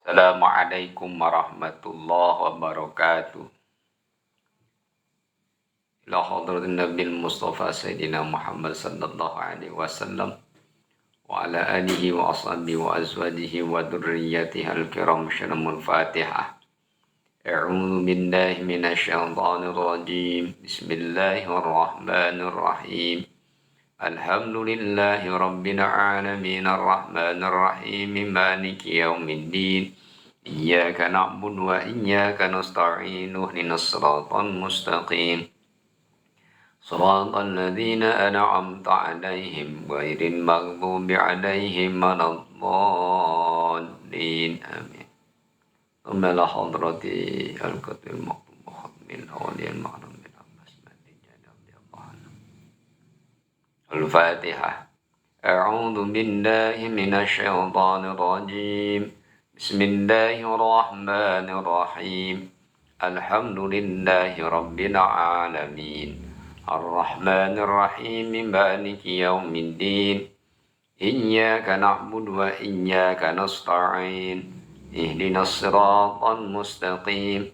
Assalamualaikum warahmatullahi wabarakatuh. Ila hadratin Nabil Mustafa Sayyidina Muhammad sallallahu alaihi wasallam wa ala alihi wa ashabihi wa azwajihi wa dhurriyyatihi al-kiram syarmul Fatihah. A'udzu billahi minasyaitonir rajim. Bismillahirrahmanirrahim. Alhamdulillahi rabbil alamin arrahmanir rahim maliki yaumiddin. Iyyaka na'budu wa iyyaka nasta'in ihdinas siratal mustaqim siratal ladzina an'amta 'alaihim ghairil maghdubi 'alaihim waladdallin amin. Umma hadrati al-qatil maqbul min awliyal ma'lum min Abbas bin Jabir Al-Fatihah. A'udzu billahi minasyaitonir rajim. Bismillahirrahmanirrahim. Alhamdulillahi rabbil alamin. Ar-Rahmanir Rahim. Maliki yaumiddin. Iyyaka na'budu wa iyyaka nasta'in. Ihdinas siratal mustaqim.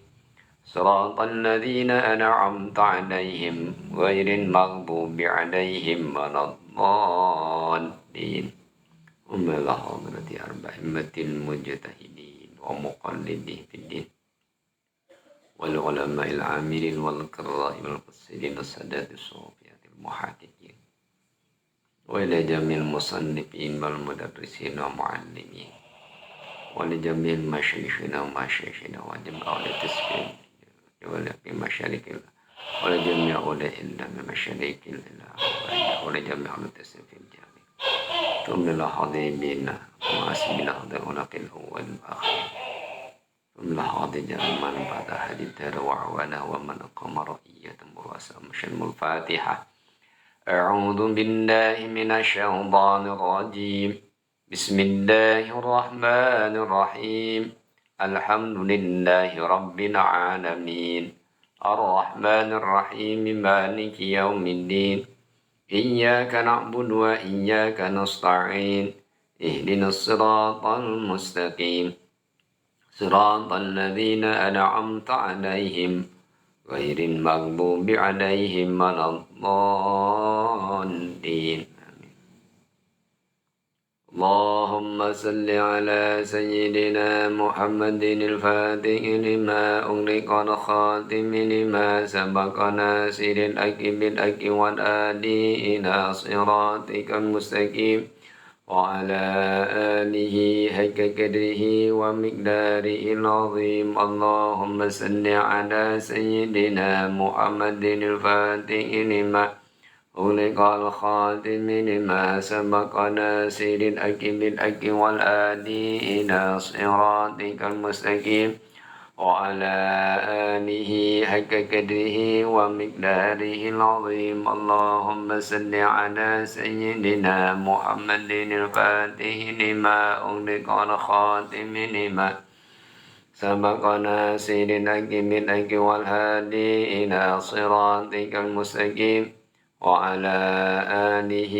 Siratal ladzina an'amta 'alaihim ghairil maghdubi 'alaihim waladdallin. Ummalah hadrati arba'immatil mujtahidin wa muqallidin fiddin wal ulama'il amilin wal qirra'i wal qasidin as-sadatis sufiyatil muhaqqiqin wa ila jamil musannifin wal mudarrisin wa muallimin wa li jamil masyayikhina wa masyayikhina wa jama'ul tasbih wa la fi masyalikil wa la jami'u la illa min masyalikil wa la jami'ul tasbih ثم الحاضرين واسمنا حاضرون في الأول والآخر ثم الحاضرين من بعد حديث وعوانا ومن قام رئية مراسة مشن الفاتحة. أعوذ بالله من الشيطان الرجيم. بسم الله الرحمن الرحيم. الحمد لله رب العالمين الرحمن الرحيم مالك يوم الدين. إياك نعبد وإياك نستعين اهدنا الصراط المستقيم صراط الذين أنعمت عليهم غير المغضوب عليهم ولا الضالين. اللهم صل على سيدنا محمد الفاتح لما أغلق الخاتم لما سبق ناصر الحق بالحق والهادي إلى صراطك المستقيم وعلى آله حق قدره ومقداره العظيم. اللهم صل على سيدنا محمد الفاتح لما أغلق الخاتم لما سبق ناصر الحق بالحق والهادي إلى صراطك المستقيم وعلى آله حق قدره ومقداره العظيم. اللهم صل على سيدنا محمد الفاتح لما أغلق الخاتم لما سبق ناصر الحق بالحق والهادي إلى صراطك المستقيم وعلى آله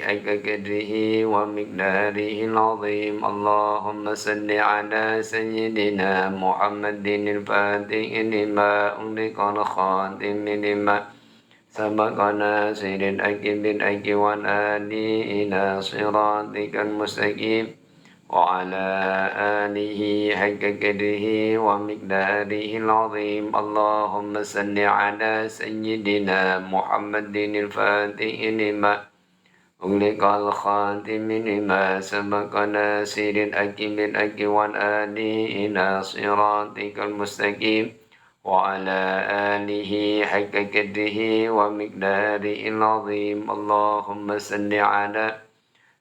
حق قدره ومقداره العظيم. اللهم صل على سيدنا محمد الفاتح لما أغلق الخاتم لما سبق ناصر الحق بالحق والهادي إلى صراطك المستقيم وعلى آله حق قدره ومقداره العظيم. اللهم صل على سيدنا محمد الفاتح لما أغلق الخاتم لما سبق ناصر الحق بالحق والهادي إلى صراطك المستقيم وعلى آله حق قدره ومقداره العظيم. اللهم صل على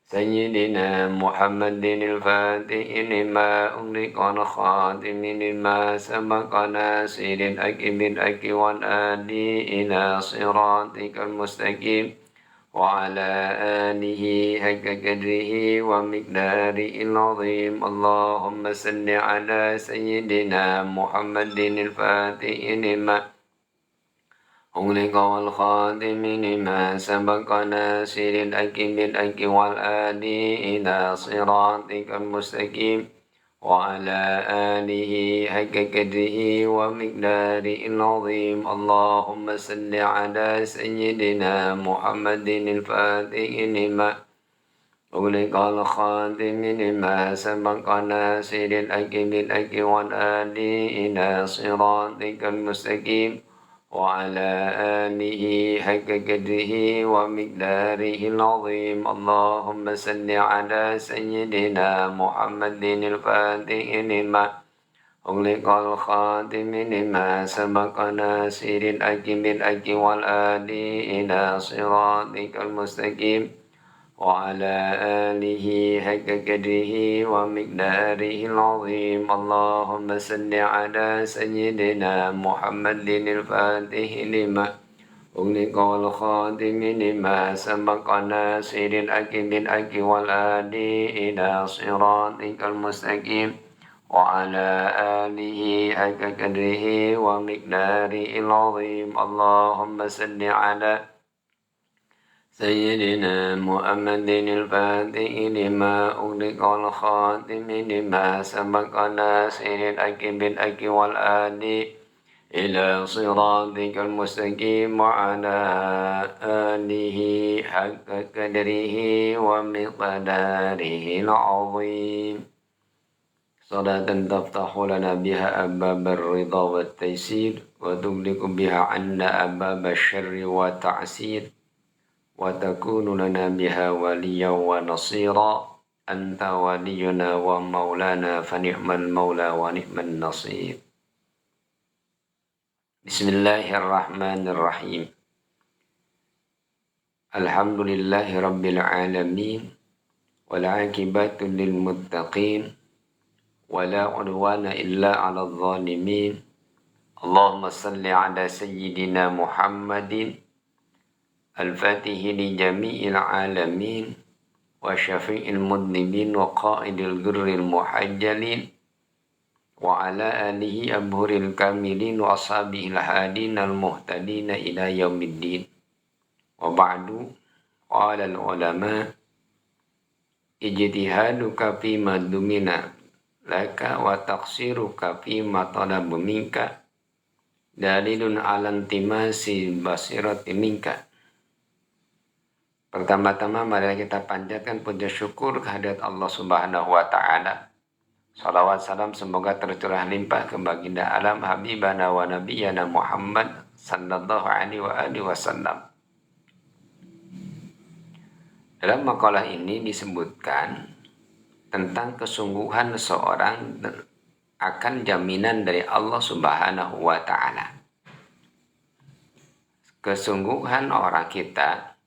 سيدنا محمد الفاتح لما أغلق الخاتم لما سبق ناصر الحق بالحق والهادي إلى صراطك المستقيم وعلى آله حق قدره ومقداره العظيم. اللهم صل على سيدنا محمد الفاتح لما أغلق والخاتم لما سبق ناصر الحق بالحق والهادي إلى صراطك المستقيم وعلى آله حق قدره ومقداره العظيم اللهم صل على سيدنا محمد الفاتح لما أغلق الخاتم لما سبق ناصر الحق بالحق والهادي إلى صراطك المستقيم وعلى آله حق قدره ومقداره العظيم اللهم صل على سيدنا محمد الفاتح لما أغلق الخاتم لما سبق ناصر الحق بالحق والهادي إلى صراطك المستقيم وعلى آله حق قدره ومقداره العظيم اللهم صل على سيدنا محمد الفاتح لما أغلق والخاتم لما سبق ناصر الحق بالحق والهادي إلى صراطك المستقيم وعلى آله حق قدره ومقداره العظيم اللهم صل على سيدنا محمد الفاتح لما أغلق والخاتم لما سبق ناصر الحق بالحق والهادي إلى صراطك المستقيم وعلى آله حق قدره ومقداره العظيم صلاة تفتح لنا بها أبواب الرضا والتيسير وتغلق بها عنا أبواب الشر والتعسير وتكون لنا بها وليا ونصيرا أنت ولينا ومولانا فنعم المولى ونعم النصير بسم الله الرحمن الرحيم الحمد لله رب العالمين والعاقبة للمتقين ولا عدوان إلا على الظالمين اللهم صل على سيدنا محمد الفاتح لجميع العالمين وشفيع المذنبين وقائد الغر المحجلين وعلى آله أبهر الكاملين وأصحابه الهادين المهتدين إلى يوم الدين وبعد قال العلماء اجتهادك فيما دمنا لك وتقصيرك فيما طلب منك دليل على انتماس البصيرة منك. Pertama-tama mari kita panjatkan puja syukur kehadirat Allah Subhanahu wa taala. Salawat salam semoga tercurah limpah ke baginda alam habibana wa nabiyana Muhammad sallallahu alaihi wasallam. Dalam makalah ini disebutkan tentang kesungguhan seseorang akan jaminan dari Allah Subhanahu wa taala. Kesungguhan orang kita,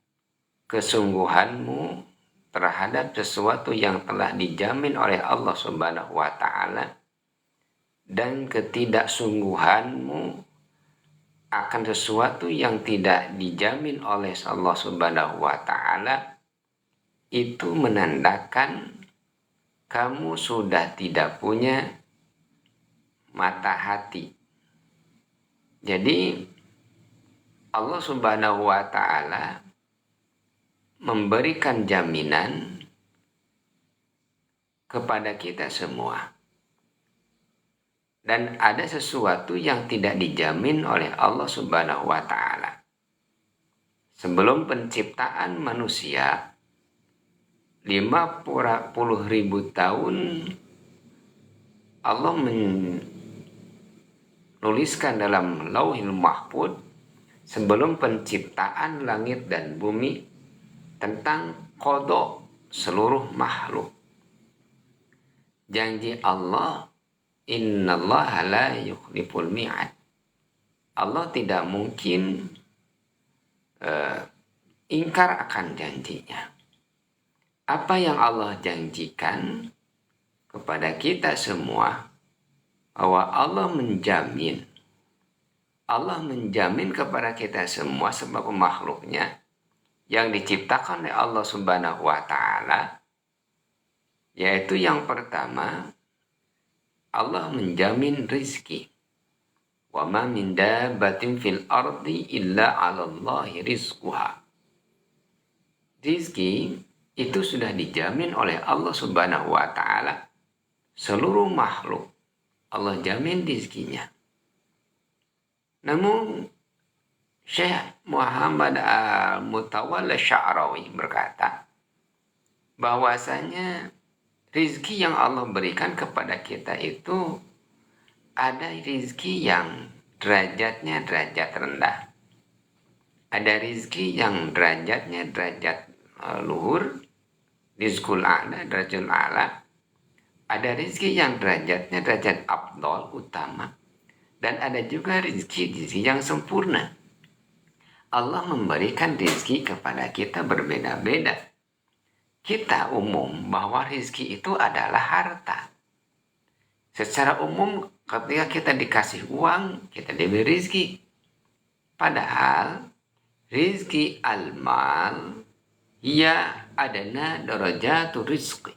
kesungguhanmu terhadap sesuatu yang telah dijamin oleh Allah Subhanahu wa taala dan ketidaksungguhanmu akan sesuatu yang tidak dijamin oleh Allah Subhanahu wa taala itu menandakan kamu sudah tidak punya mata hati. Jadi Allah Subhanahu wa taala memberikan jaminan kepada kita semua. Dan ada sesuatu yang tidak dijamin oleh Allah Subhanahu wa taala. Sebelum penciptaan manusia 50.000 tahun Allah menuliskan dalam Lauhil Mahfuz sebelum penciptaan langit dan bumi tentang qada seluruh makhluk. Janji Allah, innallaha la yukhliful mi'ad. Allah tidak mungkin ingkar akan janjinya. Apa yang Allah janjikan kepada kita semua bahwa Allah menjamin kepada kita semua sebagai makhluknya yang diciptakan oleh Allah Subhanahu wa taala, yaitu yang pertama Allah menjamin rizki. Wa ma min dabbatin fil ardi illa 'alallahi rizquha. Rizki itu sudah dijamin oleh Allah Subhanahu wa taala seluruh makhluk Allah jamin rezekinya. Namun Syekh Muhammad Al-Mutawalla Sya'rawi berkata bahwasanya rezeki yang Allah berikan kepada kita itu ada rezeki yang derajatnya derajat rendah. Ada rezeki yang derajatnya derajat luhur, rizqul a'la, derajat a'la. Ada rezeki yang derajatnya derajat afdal, utama. Dan ada juga rezeki yang sempurna. Allah memberikan rezeki kepada kita berbeda-beda. Kita umum bahwa rezeki itu adalah harta. Secara umum ketika kita dikasih uang, kita diberi rezeki. Padahal rezeki al-mal ia adana darajatul rizqi.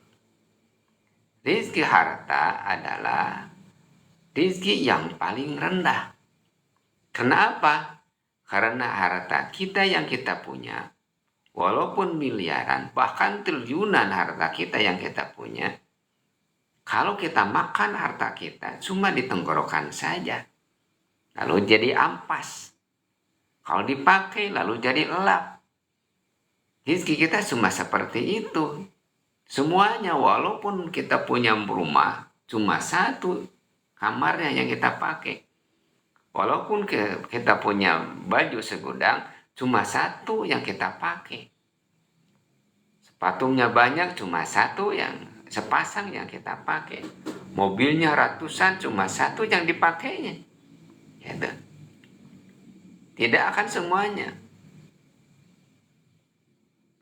Rezeki harta adalah rezeki yang paling rendah. Kenapa? Karena harta kita yang kita punya, walaupun miliaran, bahkan triliunan harta kita yang kita punya, kalau kita makan harta kita cuma di tenggorokan saja, lalu jadi ampas. Kalau dipakai lalu jadi elap. Rezeki kita cuma seperti itu. Semuanya, walaupun kita punya rumah cuma satu kamarnya yang kita pakai. Walaupun kita punya baju segudang, cuma satu yang kita pakai. Sepatunya banyak, cuma satu yang sepasang yang kita pakai. Mobilnya ratusan, cuma satu yang dipakainya. Gitu. Tidak akan semuanya.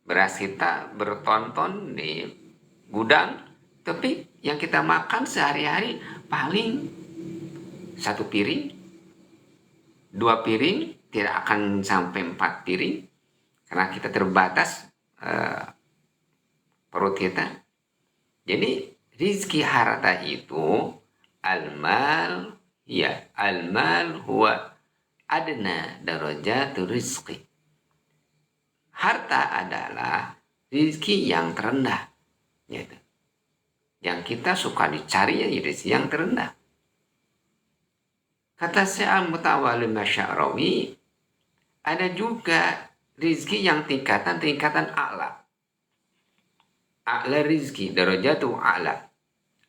Beras kita bertonton di gudang, tapi yang kita makan sehari-hari paling satu piring, 2 piring, tidak akan sampai 4 piring karena kita terbatas perut kita. Jadi rizki harta itu al-mal huwa adna darajatul rizqi. Harta adalah rizki yang terendah, gitu. Yang kita suka dicari ya rizki yang terendah. Kata Syekh Al-Mutawalla Sya'rawi, ada juga rizki yang tingkatan a'la. A'la rizki, darajatu a'la.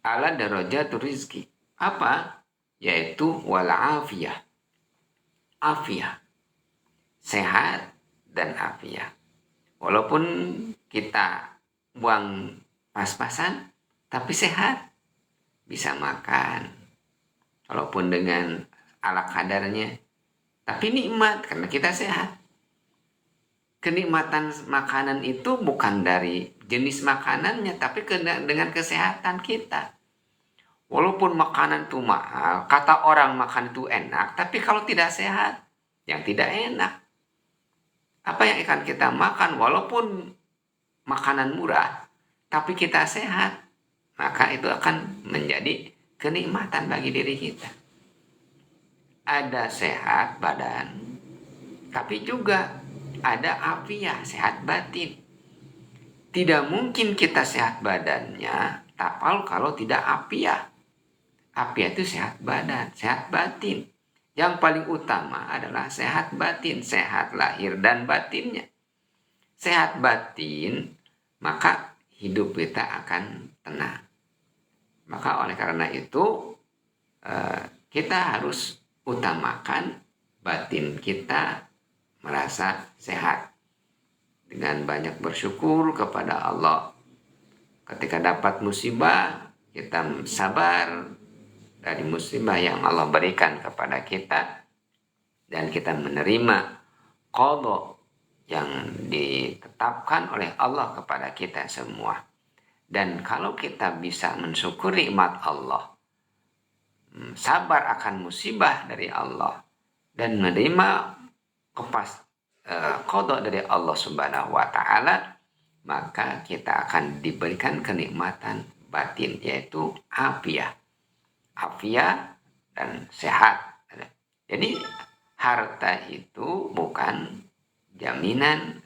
A'la darajatu rizki. Apa? Yaitu wal'afiyah. Afiyah. Sehat dan afiyah. Walaupun kita buang pas-pasan, tapi sehat. Bisa makan. Walaupun dengan ala kadarnya, tapi nikmat karena kita sehat. Kenikmatan makanan itu bukan dari jenis makanannya, tapi dengan kesehatan kita. Walaupun makanan itu mahal, kata orang makan itu enak, tapi kalau tidak sehat, yang tidak enak. Apa yang akan kita makan, walaupun makanan murah, tapi kita sehat, maka itu akan menjadi kenikmatan bagi diri kita. Ada sehat badan, tapi juga ada afiah, sehat batin. Tidak mungkin kita sehat badannya tapal kalau tidak afiah. Afiah itu sehat badan, sehat batin. Yang paling utama adalah sehat batin, sehat lahir dan batinnya. Sehat batin, maka hidup kita akan tenang. Maka oleh karena itu kita harus utamakan batin kita merasa sehat dengan banyak bersyukur kepada Allah. Ketika dapat musibah, kita sabar dari musibah yang Allah berikan kepada kita dan kita menerima qadha yang ditetapkan oleh Allah kepada kita semua. Dan kalau kita bisa mensyukuri nikmat Allah, sabar akan musibah dari Allah, dan menerima qadha dari Allah Subhanahu wa taala, maka kita akan diberikan kenikmatan batin, yaitu afiah dan sehat. Jadi harta itu bukan jaminan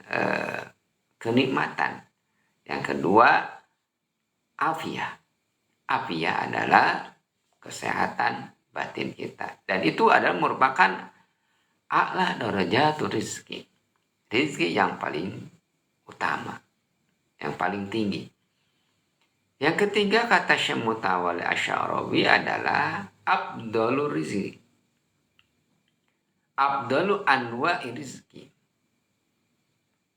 kenikmatan. Yang kedua, afiah. Afiyah adalah kesehatan batin kita. Dan itu adalah merupakan a'la darajatul rizki. Rizki yang paling utama, yang paling tinggi. Yang ketiga kata Syekh Mutawalli Asy'arawi adalah afdhalur rizki. Afdalu anwa'i rizki.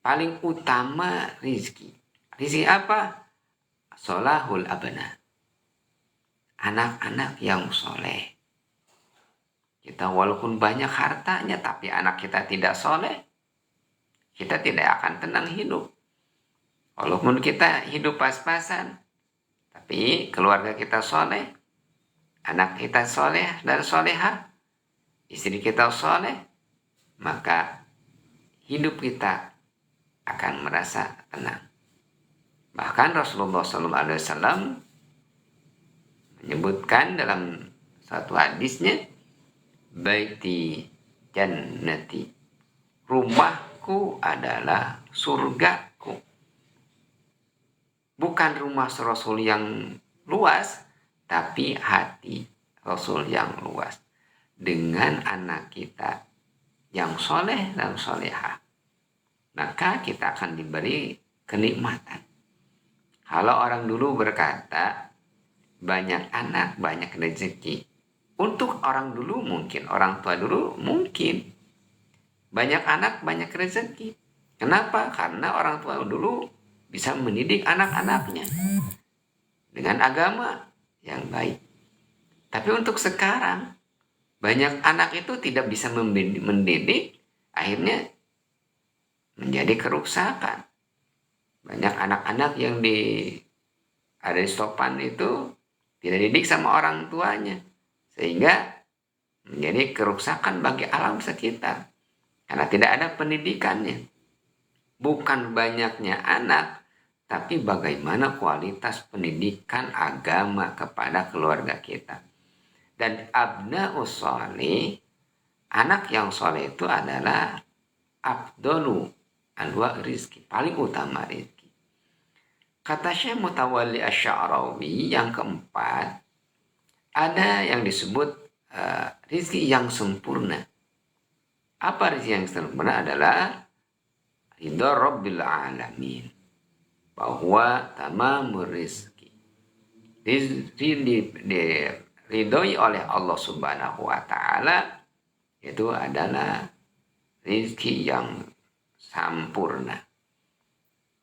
Paling utama rizki. Rizki apa? Solahul abna. Anak-anak yang soleh. Kita walaupun banyak hartanya, tapi anak kita tidak soleh, kita tidak akan tenang hidup. Walaupun kita hidup pas-pasan, tapi keluarga kita soleh, anak kita soleh dan soleha, istri kita soleh, maka hidup kita akan merasa tenang. Bahkan Rasulullah SAW menyebutkan dalam satu hadisnya, baiti jannati, rumahku adalah surgaku. Bukan rumah Rasul yang luas, tapi hati Rasul yang luas. Dengan anak kita yang soleh dan soleha, maka kita akan diberi kenikmatan. Kalau orang dulu berkata, banyak anak, banyak rezeki. Untuk orang dulu mungkin, orang tua dulu mungkin. Banyak anak, banyak rezeki. Kenapa? Karena orang tua dulu bisa mendidik anak-anaknya dengan agama yang baik. Tapi untuk sekarang, banyak anak itu tidak bisa mendidik, akhirnya menjadi kerusakan. Banyak anak-anak yang ada di stopan itu tidak didik sama orang tuanya, sehingga menjadi kerusakan bagi alam sekitar karena tidak ada pendidikannya. Bukan banyaknya anak, tapi bagaimana kualitas pendidikan agama kepada keluarga kita. Dan abna'us sholih, anak yang soleh itu adalah afdalu anwa rizki, paling utama rizki. Kata Syekh Mutawalli Asy'arawi yang keempat, ada yang disebut rizki yang sempurna. Apa rizki yang sempurna? Adalah ridha Rabbil Alamin, bahwa tamamur rizki diridhoi oleh Allah Subhanahu wa Ta'ala, itu adalah rizki yang sempurna.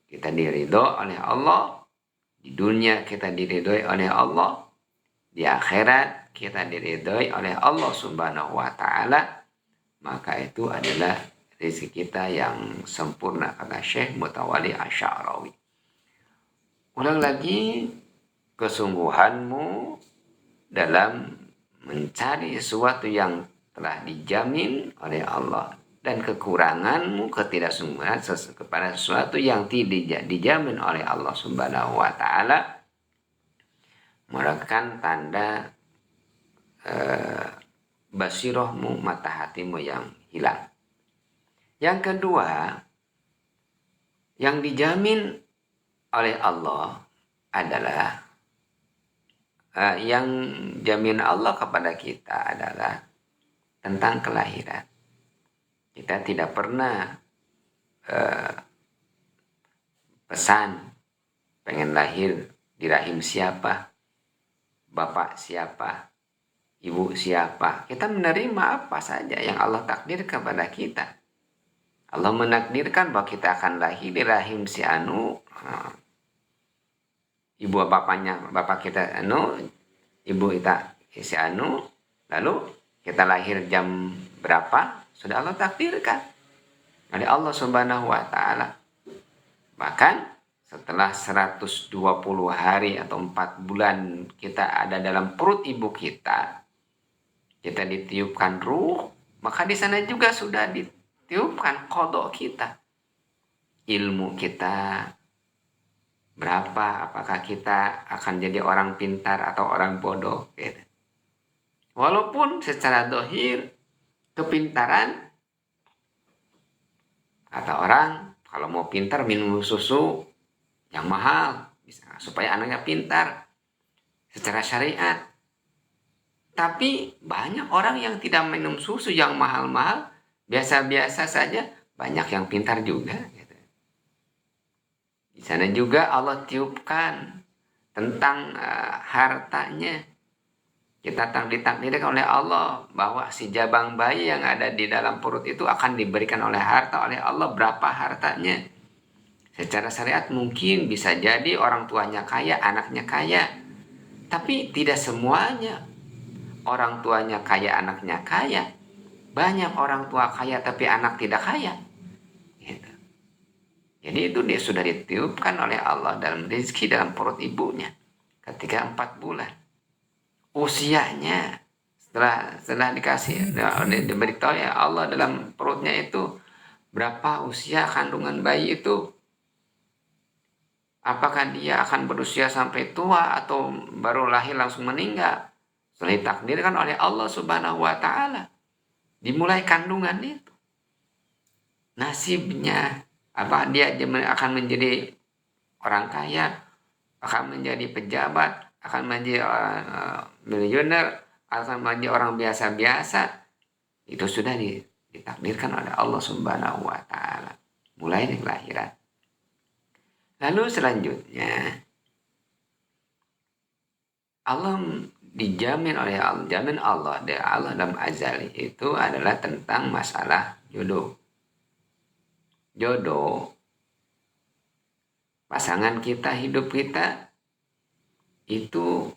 Kita diridhoi oleh Allah, di dunia kita diridhoi oleh Allah, di akhirat kita diridhoi oleh Allah Subhanahu wa Ta'ala, maka itu adalah rezeki kita yang sempurna, kata Syekh Mutawalli Asy'arawi. Ulang lagi, kesungguhanmu dalam mencari sesuatu yang telah dijamin oleh Allah, dan kekuranganmu, ketidaksungguhan kepada sesuatu yang tidak dijamin oleh Allah Subhanahu wa Ta'ala, merupakan tanda basirohmu, mata hatimu yang hilang. Yang kedua, yang dijamin oleh Allah adalah yang jamin Allah kepada kita adalah tentang kelahiran. Kita tidak pernah pesan pengen lahir di rahim siapa, bapak siapa, ibu siapa. Kita menerima apa saja yang Allah takdir kepada kita. Allah menakdirkan bahwa kita akan lahir di rahim si anu, ibu bapak kita anu, ibu kita si anu, lalu kita lahir jam berapa, sudah Allah takdirkan oleh Allah Subhanahu wa Ta'ala. Bahkan setelah 120 hari atau 4 bulan kita ada dalam perut ibu kita ditiupkan ruh, maka di sana juga sudah ditiupkan qada kita. Ilmu kita berapa, apakah kita akan jadi orang pintar atau orang bodoh gitu. Walaupun secara dohir kepintaran, kata orang kalau mau pintar minum susu yang mahal bisa supaya anaknya pintar. secara syariat. Tapi banyak orang yang tidak minum susu yang mahal-mahal, biasa-biasa saja, banyak yang pintar juga. Gitu. Di sana juga Allah tiupkan tentang hartanya. Kita ditakdirkan oleh Allah bahwa si jabang bayi yang ada di dalam perut itu akan diberikan oleh harta oleh Allah. Berapa hartanya? Secara syariat mungkin bisa jadi orang tuanya kaya, anaknya kaya. Tapi tidak semuanya. Orang tuanya kaya, anaknya kaya. Banyak orang tua kaya tapi anak tidak kaya. Gitu. Jadi itu dia sudah ditiupkan oleh Allah dalam rezeki dalam perut ibunya ketika 4 bulan. Usianya setelah dikasih diberitahu ya Allah dalam perutnya itu berapa usia kandungan bayi itu, apakah dia akan berusia sampai tua atau baru lahir langsung meninggal. Setelah ditakdirkan oleh Allah Subhanahu wa taala, dimulai kandungan itu, nasibnya apa dia akan menjadi orang kaya, akan menjadi pejabat, akan menjadi miliuner, akan menjadi orang biasa-biasa. Itu sudah ditakdirkan oleh Allah Subhanahu wa taala mulai dari kelahiran. Lalu selanjutnya Allah dijamin oleh Allah, jamin Allah dari Allah dalam azali itu adalah tentang masalah jodoh. Jodoh pasangan kita, hidup kita itu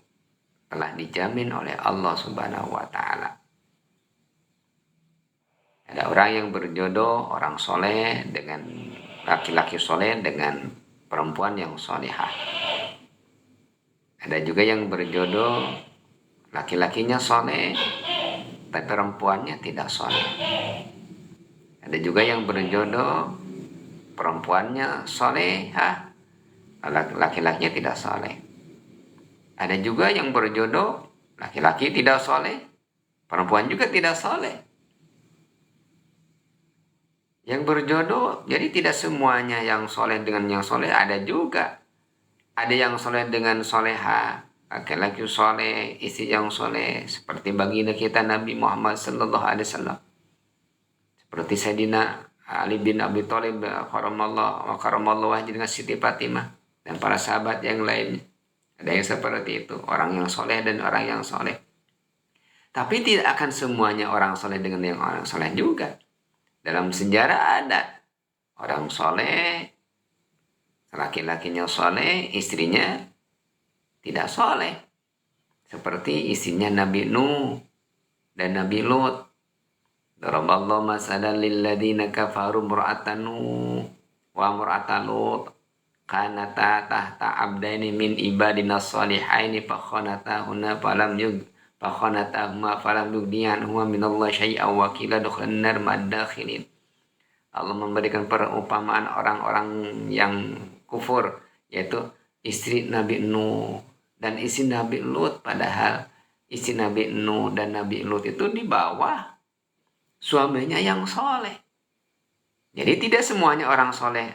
telah dijamin oleh Allah Subhanahu wa taala. Ada orang yang berjodoh, orang soleh dengan laki-laki soleh dengan perempuan yang solehah. Ada juga yang berjodoh, laki-lakinya soleh, tapi perempuannya tidak soleh. Ada juga yang berjodoh, perempuannya solehah, laki-lakinya tidak soleh. Ada juga yang berjodoh, laki-laki tidak soleh, perempuan juga tidak soleh. Yang berjodoh, jadi tidak semuanya yang soleh dengan yang soleh, ada juga. Ada yang soleh dengan soleha, laki-laki soleh, istri yang soleh, seperti baginda kita Nabi Muhammad sallallahu alaihi wasallam. Seperti Sayyidina Ali bin Abi Thalib, karamallahu wajhi, dengan Siti Fatimah, dan para sahabat yang lainnya. Ada yang seperti itu, orang yang soleh dan orang yang soleh. Tapi tidak akan semuanya orang soleh dengan yang orang soleh juga. Dalam sejarah ada orang soleh, laki-lakinya soleh, istrinya tidak soleh. Seperti istrinya Nabi Nuh dan Nabi Lut. Daraballahu masalan lilladzina kafaru mur'atan Nuh wa mur'atan Lut. Kanata tahta abdaini min ibadina shalihaini fakhanatahuma falam yugniyanhuma minallahi syai'an wa qila dukhulan nar madakhilin. Allah memberikan perumpamaan orang-orang yang kufur, yaitu istri Nabi Nuh dan istri Nabi Lut. Padahal istri Nabi Nuh dan Nabi Lut itu di bawah suaminya yang soleh. Jadi tidak semuanya orang soleh,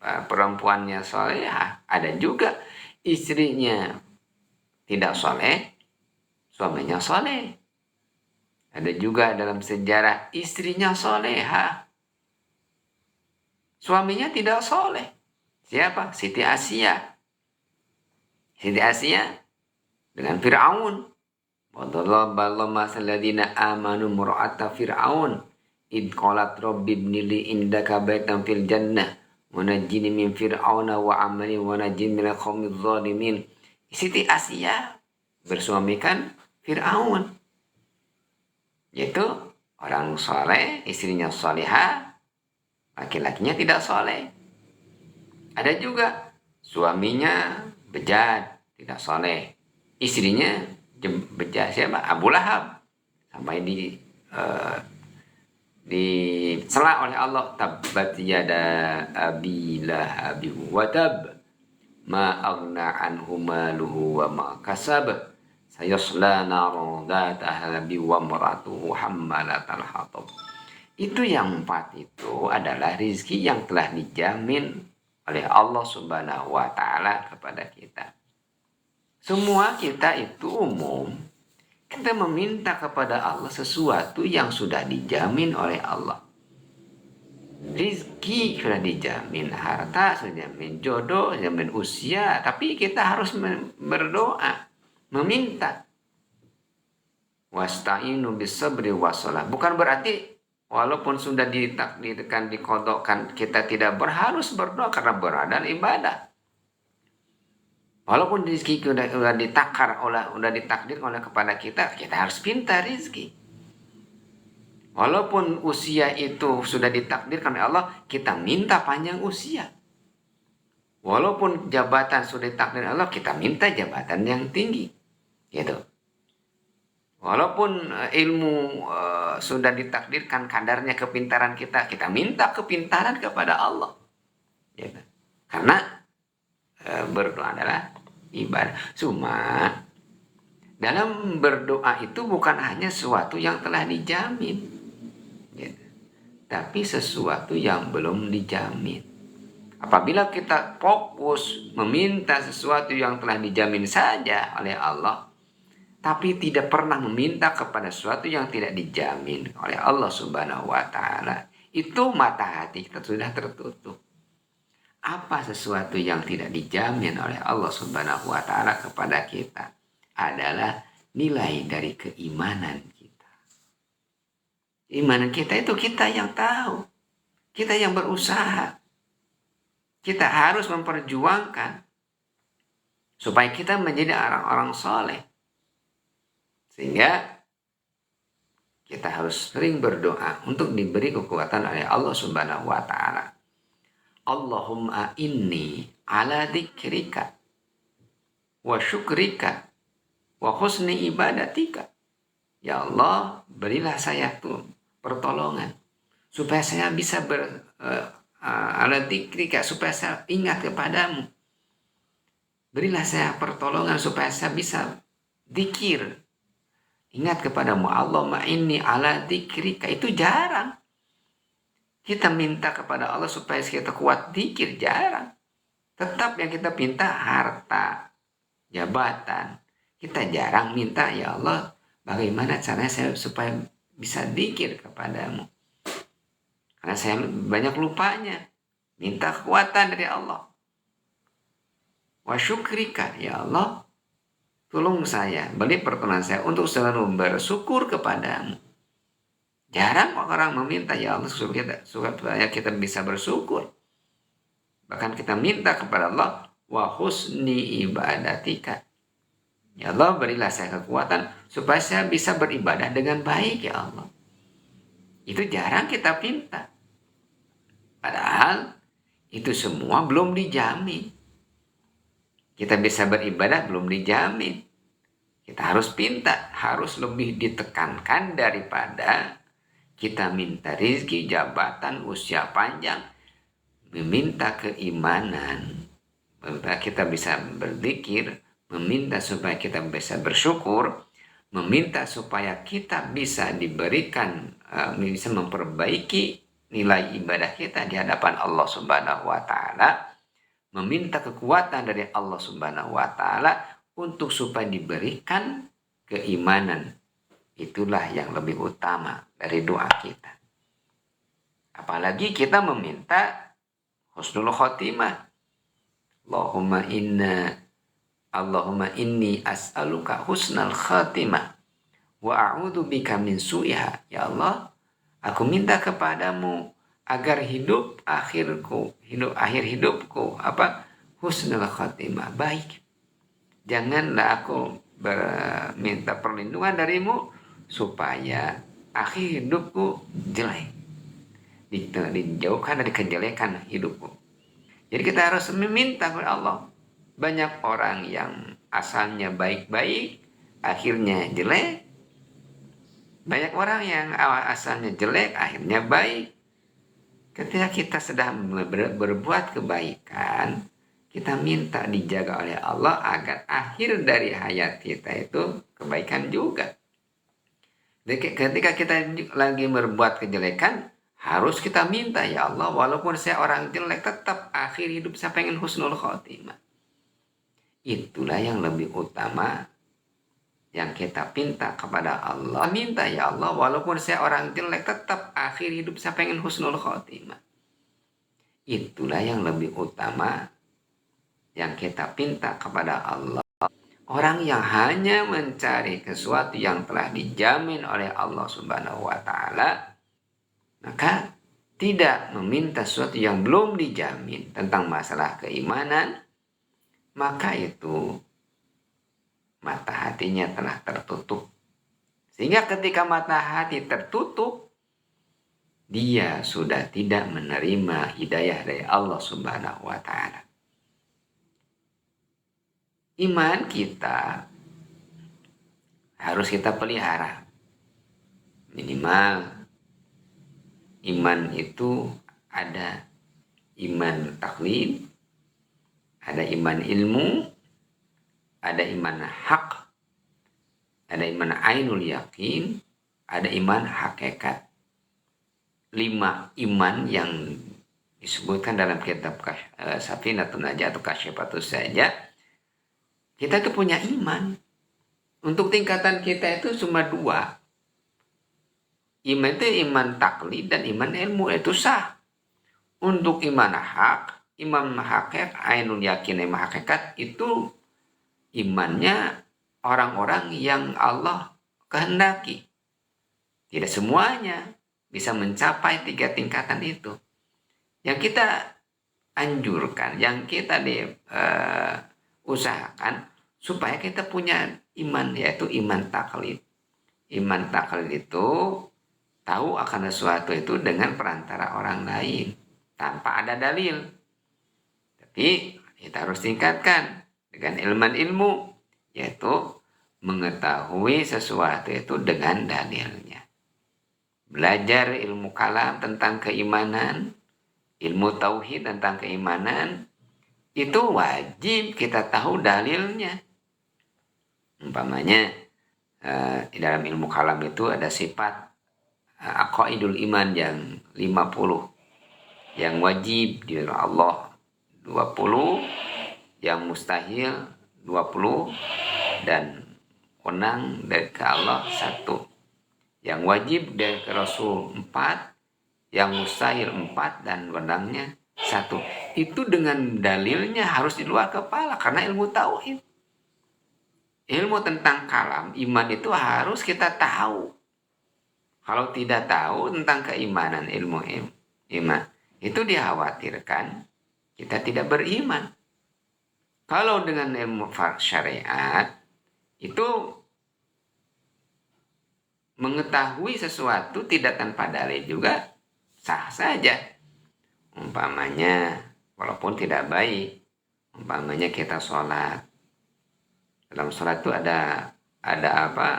perempuannya soleh, ada juga istrinya tidak soleh, suaminya soleh. Ada juga dalam sejarah istrinya soleha, suaminya tidak soleh. Siapa? Siti Asia. Siti Asia dengan Fir'aun. Wadallahu masaladina amanu mur'ata Fir'aun id qalat rabbi ibnili indaka baitan fil jannah wa najjini min fir'auna wa amali wa najjini minal qaumiz zalimin. Siti Asia bersuamikan Fir'aun, yaitu orang soleh, istrinya solehah, laki-lakinya tidak soleh. Ada juga suaminya bejat, tidak soleh, istrinya bejat. Siapa? Abu Lahab. Sampai dicela oleh Allah, tabbat yada abi lahabi wa tab ma aghna anhu maluhu wa ma kasab sayasla naran dzata lahabi wa maratuhu hammalatal hatab. Itu yang 4 itu adalah rizki yang telah dijamin oleh Allah Subhanahu wa taala kepada kita. Semua kita itu umum. Kita meminta kepada Allah sesuatu yang sudah dijamin oleh Allah. Rizki sudah dijamin, harta sudah dijamin, jodoh, dijamin usia. Tapi kita harus berdoa, meminta. Wasta'inu bisabri wassalah. Bukan berarti walaupun sudah ditakdirkan, dikodokkan, kita tidak harus berdoa karena berada ibadah. Walaupun rezeki sudah ditakar oleh, sudah ditakdirkan oleh kepada kita, kita harus pinta rezeki. Walaupun usia itu sudah ditakdirkan oleh Allah, kita minta panjang usia. Walaupun jabatan sudah ditakdirkan oleh Allah, kita minta jabatan yang tinggi. Gitu. Walaupun ilmu sudah ditakdirkan kadarnya kepintaran kita, kita minta kepintaran kepada Allah. Gitu. Karena berdoa adalah ibadah. Cuma dalam berdoa itu bukan hanya sesuatu yang telah dijamin, gitu, tapi sesuatu yang belum dijamin. Apabila kita fokus meminta sesuatu yang telah dijamin saja oleh Allah, tapi tidak pernah meminta kepada sesuatu yang tidak dijamin oleh Allah Subhanahu wa Ta'ala, itu mata hati kita sudah tertutup. Apa sesuatu yang tidak dijamin oleh Allah Subhanahu wa Ta'ala kepada kita adalah nilai dari keimanan kita. Iman kita itu kita yang tahu, kita yang berusaha. Kita harus memperjuangkan supaya kita menjadi orang-orang soleh. Sehingga kita harus sering berdoa untuk diberi kekuatan oleh Allah Subhanahu wa Ta'ala. Allahumma inni ala dzikrika wa syukrika wa husni ibadatika. Ya Allah, berilah saya pertolongan supaya saya bisa ala dzikrika, supaya saya ingat kepadamu. Berilah saya pertolongan supaya saya bisa zikir, ingat kepadamu. Allahumma inni ala dzikrika. Itu jarang. Kita minta kepada Allah supaya kita kuat zikir, jarang. Tetap yang kita minta harta, jabatan. Kita jarang minta, ya Allah, bagaimana caranya saya supaya bisa zikir kepadamu. Karena saya banyak lupanya. Minta kekuatan dari Allah. Wa syukrika, ya Allah, tolong saya, beri pertolongan saya untuk selalu bersyukur kepadamu. Jarang orang meminta, ya Allah, supaya kita bisa bersyukur. Bahkan kita minta kepada Allah, wa husni ibadatika. Ya Allah, berilah saya kekuatan supaya saya bisa beribadah dengan baik, ya Allah. Itu jarang kita minta. Padahal itu semua belum dijamin. Kita bisa beribadah belum dijamin. Kita harus minta, harus lebih ditekankan daripada kita minta rezeki, jabatan, usia panjang, meminta keimanan, meminta kita bisa berzikir, meminta supaya kita bisa bersyukur, meminta supaya kita bisa diberikan, bisa memperbaiki nilai ibadah kita di hadapan Allah Subhanahu wa Ta'ala, meminta kekuatan dari Allah Subhanahu wa Ta'ala untuk supaya diberikan keimanan. Itulah yang lebih utama dari doa kita. Apalagi kita meminta husnul khotimah. Allahumma inni as'aluka husnal khatimah wa a'udzu bika min su'iha. Ya Allah, aku minta kepadamu agar akhir hidupku husnul khatimah, baik. Janganlah aku minta perlindungan darimu supaya akhir hidupku jelek, dijauhkan dari kejelekan hidupku. Jadi kita harus meminta kepada Allah. Banyak orang yang asalnya baik-baik, akhirnya jelek. Banyak orang yang asalnya jelek, akhirnya baik. Ketika kita sedang berbuat kebaikan, kita minta dijaga oleh Allah agar akhir dari hayat kita itu kebaikan juga. Ketika kita lagi berbuat kejelekan, harus kita minta, ya Allah, walaupun saya orang jelek, tetap akhir hidup saya pengen husnul khotimah. itulah yang lebih utama yang kita pinta kepada Allah. Minta, ya Allah, walaupun saya orang jelek, tetap akhir hidup saya pengen husnul khotimah. Itulah yang lebih utama yang kita pinta kepada Allah. Orang yang hanya mencari sesuatu yang telah dijamin oleh Allah Subhanahu wa Ta'ala, maka tidak meminta sesuatu yang belum dijamin tentang masalah keimanan, maka itu mata hatinya telah tertutup. Sehingga ketika mata hati tertutup, dia sudah tidak menerima hidayah dari Allah Subhanahu wa Ta'ala. Iman kita harus kita pelihara. Minimal iman itu ada iman taklid, ada iman ilmu, ada iman hak, ada iman ainul yakin, ada iman hakikat. 5 iman yang disebutkan dalam kitab Safinatun Najah atau Kasyifatus Sajah. Kita itu punya iman. Untuk tingkatan kita itu cuma 2. Iman itu iman taklid dan iman ilmu, itu sah. Untuk iman hak, iman hakikat, ainul yakin, iman hakikat, itu imannya orang-orang yang Allah kehendaki. Tidak semuanya bisa mencapai 3 tingkatan itu. Yang kita anjurkan, yang kita usahakan supaya kita punya iman, yaitu iman taklid. Iman taklid itu tahu akan sesuatu itu dengan perantara orang lain tanpa ada dalil. Tapi kita harus tingkatkan dengan ilmu, yaitu mengetahui sesuatu itu dengan dalilnya. Belajar ilmu kalam tentang keimanan, ilmu tauhid tentang keimanan, itu wajib kita tahu dalilnya. Umpamanya di dalam ilmu kalam itu ada sifat aqaidul iman yang 50, yang wajib di Allah 20, yang mustahil 20, dan wenang dari ke Allah 1. Yang wajib dari ke Rasul 4, yang mustahil 4, dan wenangnya 1. Itu dengan dalilnya harus di luar kepala karena ilmu tauhid. Ilmu tentang kalam, iman itu harus kita tahu. Kalau tidak tahu tentang keimanan, ilmu iman, itu dikhawatirkan kita tidak beriman. Kalau dengan ilmu syariat, itu mengetahui sesuatu tidak tanpa dalil juga sah saja. Umpamanya, walaupun tidak baik, umpamanya kita sholat. Dalam sholat itu ada apa?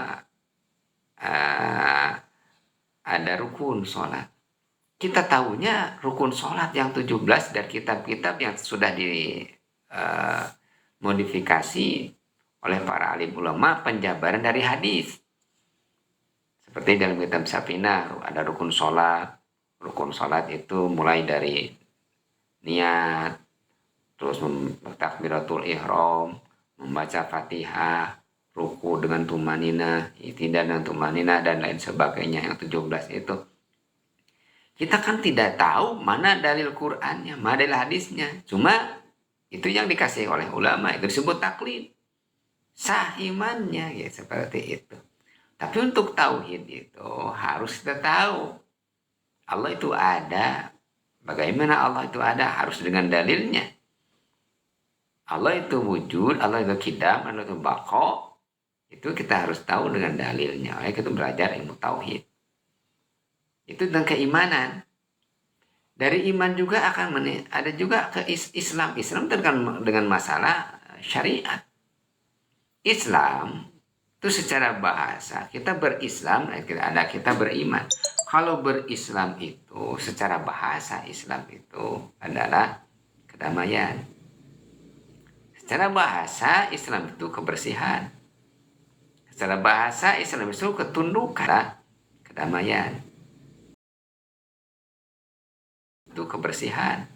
Ada rukun sholat. Kita tahunya rukun sholat yang 17 dari kitab-kitab yang sudah dimodifikasi oleh para alim ulama, penjabaran dari hadis. Seperti dalam kitab Safinah ada rukun sholat. Rukun sholat itu mulai dari niat, terus takbiratul ihram, membaca Fatihah, ruku dengan tumanina, i'tidal dengan tumanina, dan lain sebagainya yang 17 itu. Kita kan tidak tahu mana dalil Qur'annya, mana dalil hadisnya. Cuma itu yang dikasih oleh ulama, itu disebut taklid. Sah imannya, ya seperti itu. Tapi untuk tauhid itu harus kita tahu. Allah itu ada. Bagaimana Allah itu ada? Harus dengan dalilnya. Allah itu wujud, Allah itu qidam, Allah itu baqa. Itu kita harus tahu dengan dalilnya. Oleh kita belajar ilmu tauhid. Itu tentang keimanan. Dari iman juga akan ada juga ke Islam. Islam dengan masalah syariat. Islam itu secara bahasa kita berislam, kita beriman. Kalau berislam itu secara bahasa Islam itu adalah kedamaian. Secara bahasa Islam itu kebersihan. Secara bahasa Islam itu ketundukan, kedamaian. Itu kebersihan.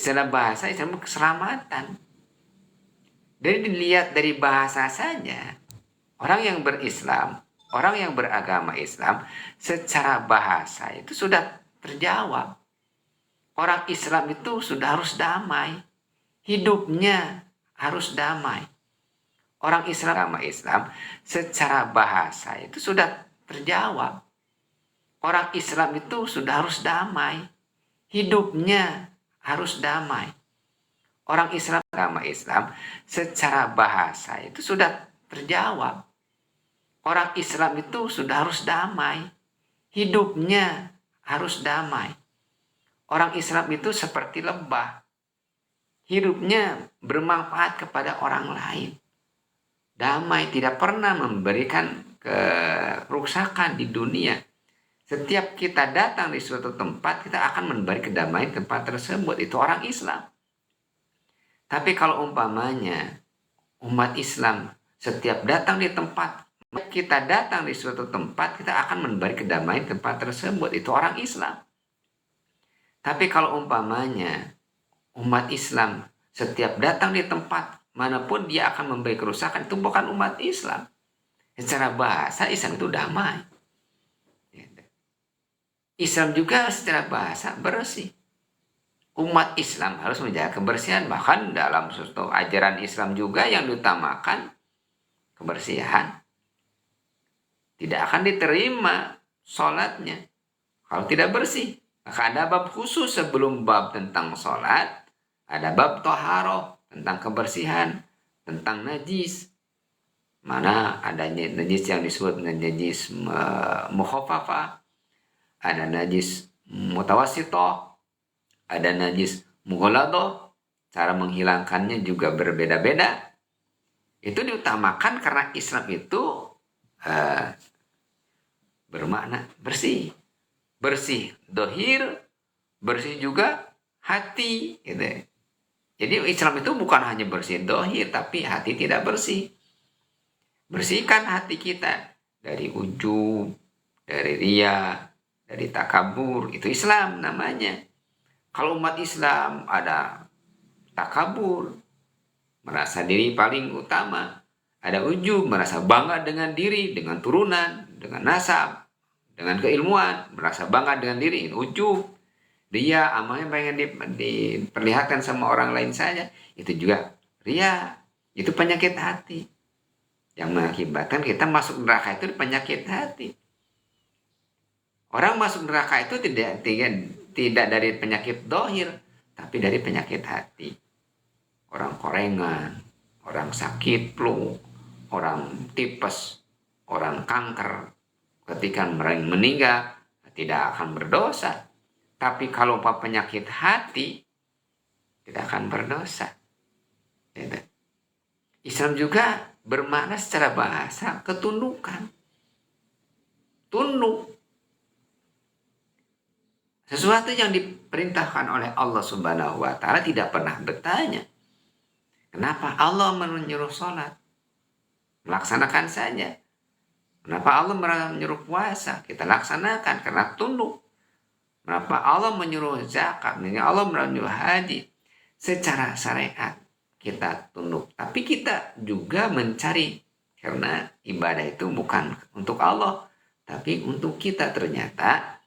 Secara bahasa Islam itu keselamatan. Dari dilihat dari bahasa saja, orang yang berislam, orang yang beragama Islam, secara bahasa itu sudah terjawab. Orang Islam itu sudah harus damai. Hidupnya harus damai. Orang Islam, agama Islam, secara bahasa itu sudah terjawab. Orang Islam itu sudah harus damai. Hidupnya harus damai. Orang Islam, agama Islam, secara bahasa itu sudah terjawab. Orang Islam itu sudah harus damai. Hidupnya harus damai. Orang Islam itu seperti lebah. Hidupnya bermanfaat kepada orang lain. Damai, tidak pernah memberikan kerusakan di dunia. Setiap kita datang di suatu tempat, kita akan memberi kedamaian tempat tersebut. Itu orang Islam. Tapi kalau umpamanya umat Islam setiap datang di tempat, kita datang di suatu tempat, kita akan memberi kedamaian tempat tersebut. Itu orang Islam. Tapi kalau umpamanya umat Islam setiap datang di tempat manapun dia akan memberi kerusakan, itu bukan umat Islam. Secara bahasa Islam itu damai. Islam juga secara bahasa bersih. Umat Islam harus menjaga kebersihan. Bahkan dalam suatu ajaran Islam juga yang diutamakan kebersihan. Tidak akan diterima sholatnya kalau tidak bersih. Maka ada bab khusus sebelum bab tentang sholat. Ada bab toharoh tentang kebersihan, tentang najis. Mana adanya najis yang disebut najis mukhafafah. Ada najis mutawasitoh. Ada najis mughaladoh, cara menghilangkannya juga berbeda-beda. Itu diutamakan karena Islam itu bermakna bersih. Bersih dohir, bersih juga hati. Gitu. Jadi Islam itu bukan hanya bersih dohir, tapi hati tidak bersih. Bersihkan hati kita dari ujub, dari riya, dari takabur. Itu Islam namanya. Kalau umat Islam ada takabur, merasa diri paling utama. Ada ujub, merasa bangga dengan diri, dengan turunan, dengan nasab, dengan keilmuan, merasa bangga dengan diri, ujub. Ria, amalnya pengen diperlihatkan sama orang lain saja. Itu juga ria. Itu penyakit hati. Yang mengakibatkan kita masuk neraka itu penyakit hati. Orang masuk neraka itu tidak dari penyakit dohir, tapi dari penyakit hati. Orang korengan, orang sakit flu, orang tipes, orang kanker, ketika mereka meninggal tidak akan berdosa. Tapi kalau penyakit hati tidak akan berdosa. Islam juga bermakna secara bahasa ketundukan. Tunduk. Sesuatu yang diperintahkan oleh Allah Subhanahu wa Ta'ala tidak pernah bertanya, kenapa Allah menyuruh sholat? Melaksanakan saja. Kenapa Allah menyuruh puasa? Kita laksanakan karena tunduk. Kenapa Allah menyuruh zakat? Allah menyuruh haji? Secara syariat kita tunduk. Tapi kita juga mencari, karena ibadah itu bukan untuk Allah, tapi untuk kita. Ternyata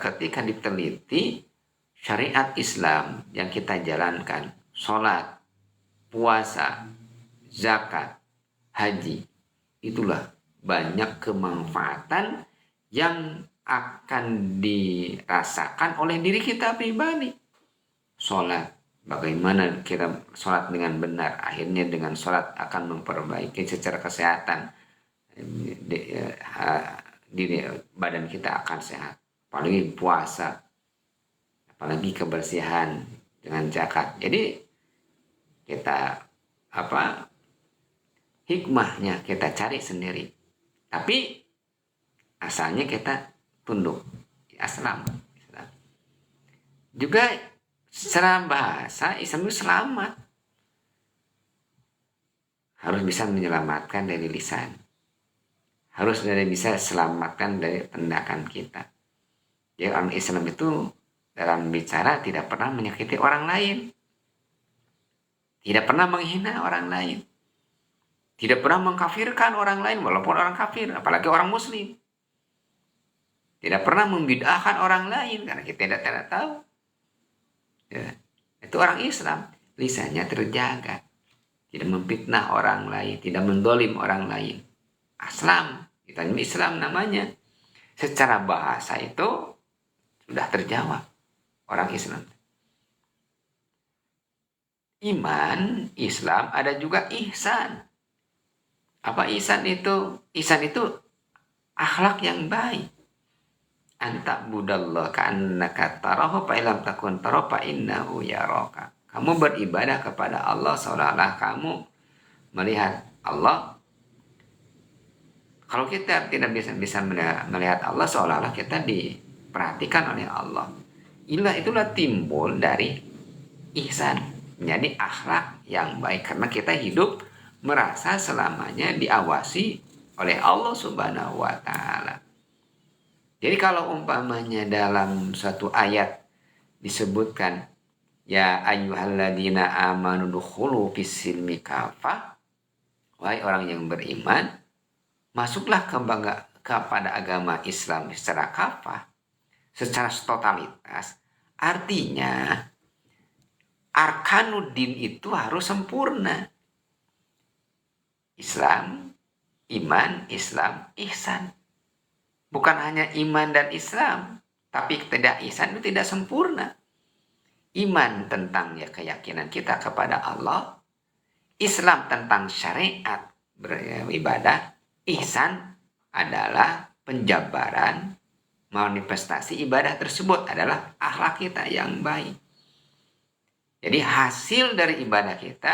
ketika diteliti syariat Islam yang kita jalankan, sholat, puasa, zakat, haji, itulah banyak kemanfaatan yang akan dirasakan oleh diri kita pribadi. Sholat, bagaimana kita sholat dengan benar, akhirnya dengan sholat akan memperbaiki secara kesehatan diri badan kita akan sehat. Apalagi puasa, apalagi kebersihan dengan zakat. Jadi kita hikmahnya kita cari sendiri. Tapi asalnya kita tunduk. Islam. Juga secara bahasa Islam itu selamat. Harus bisa menyelamatkan dari lisan. Harus bisa selamatkan dari tindakan kita. Jadi orang Islam itu dalam bicara tidak pernah menyakiti orang lain, tidak pernah menghina orang lain, tidak pernah mengkafirkan orang lain walaupun orang kafir, apalagi orang muslim. Tidak pernah membid'ahkan orang lain karena kita tidak tahu. Ya, itu orang Islam, lisannya terjaga, tidak memfitnah orang lain, tidak mendolim orang lain. Islam, kita Islam namanya. Secara bahasa itu sudah terjawab orang Islam. Iman, Islam, ada juga ihsan. Apa ihsan itu? Ihsan itu akhlak yang baik. Anta budallah ka'annaka tarahu fa illam takun tarahu fa innahu yaraka. Kamu beribadah kepada Allah seolah-olah kamu melihat Allah. Kalau kita tidak bisa melihat Allah, seolah-olah kita diperhatikan oleh Allah. Itulah timbul dari ihsan, menjadi akhlak yang baik, karena kita hidup merasa selamanya diawasi oleh Allah Subhanahu wa Ta'ala. Jadi kalau umpamanya dalam suatu ayat disebutkan ya ayyuhalladzina amanu dukhulu fis-silmi kafah, wahai orang yang beriman, masuklah kepada agama Islam secara kafah, secara totalitas. Artinya arkanuddin itu harus sempurna. Islam, iman, Islam, ihsan. Bukan hanya iman dan Islam, tapi tidak ihsan itu tidak sempurna. Iman tentang keyakinan kita kepada Allah, Islam tentang syariat beribadah, ihsan adalah penjabaran manifestasi ibadah tersebut adalah akhlak kita yang baik. Jadi hasil dari ibadah kita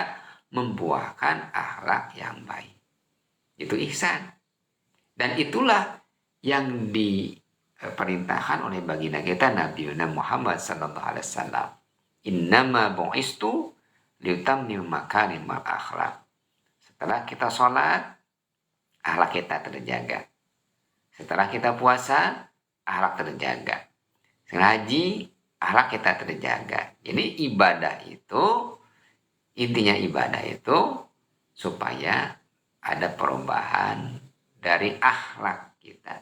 membuahkan akhlak yang baik. Itu ihsan. Dan itulah yang diperintahkan oleh baginda kita Nabi Muhammad sallallahu alaihi wasallam. Innama bu'istu liutammil makarimal akhlak. Setelah kita sholat, akhlak kita terjaga. Setelah kita puasa, akhlak terjaga. Setelah haji, akhlak kita terjaga. Jadi ibadah itu, intinya ibadah itu supaya ada perubahan dari akhlak kita.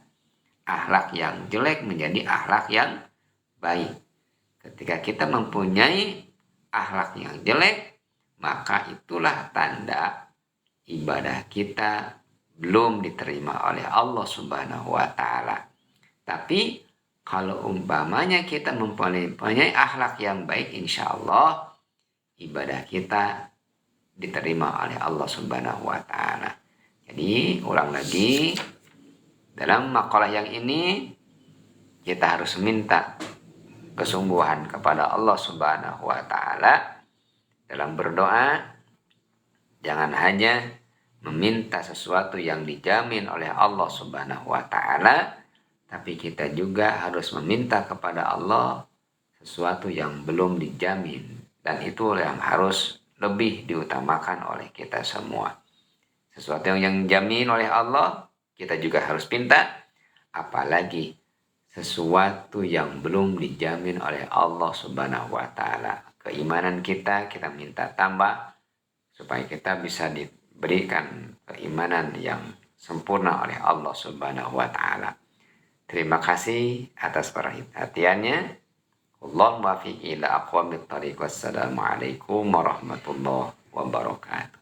Akhlak yang jelek menjadi akhlak yang baik. Ketika kita mempunyai akhlak yang jelek, maka itulah tanda ibadah kita belum diterima oleh Allah Subhanahu wa Ta'ala. Tapi kalau umpamanya kita mempunyai akhlak yang baik, insya Allah ibadah kita diterima oleh Allah Subhanahu wa Ta'ala. Jadi ulang lagi, dalam makalah yang ini kita harus minta kesungguhan kepada Allah Subhanahu wa Ta'ala dalam berdoa. Jangan hanya meminta sesuatu yang dijamin oleh Allah Subhanahu wa Ta'ala, tapi kita juga harus meminta kepada Allah sesuatu yang belum dijamin, dan itu yang harus lebih diutamakan oleh kita semua. Sesuatu yang dijamin oleh Allah kita juga harus minta, apalagi sesuatu yang belum dijamin oleh Allah Subhanahu wa Ta'ala. Keimanan kita minta tambah supaya kita bisa diberikan keimanan yang sempurna oleh Allah Subhanahu wa Ta'ala. Terima kasih atas perhatiannya. Allahumma fi'i ila aqwamit thariq. Wassalamualaikum warahmatullahi wabarakatuh.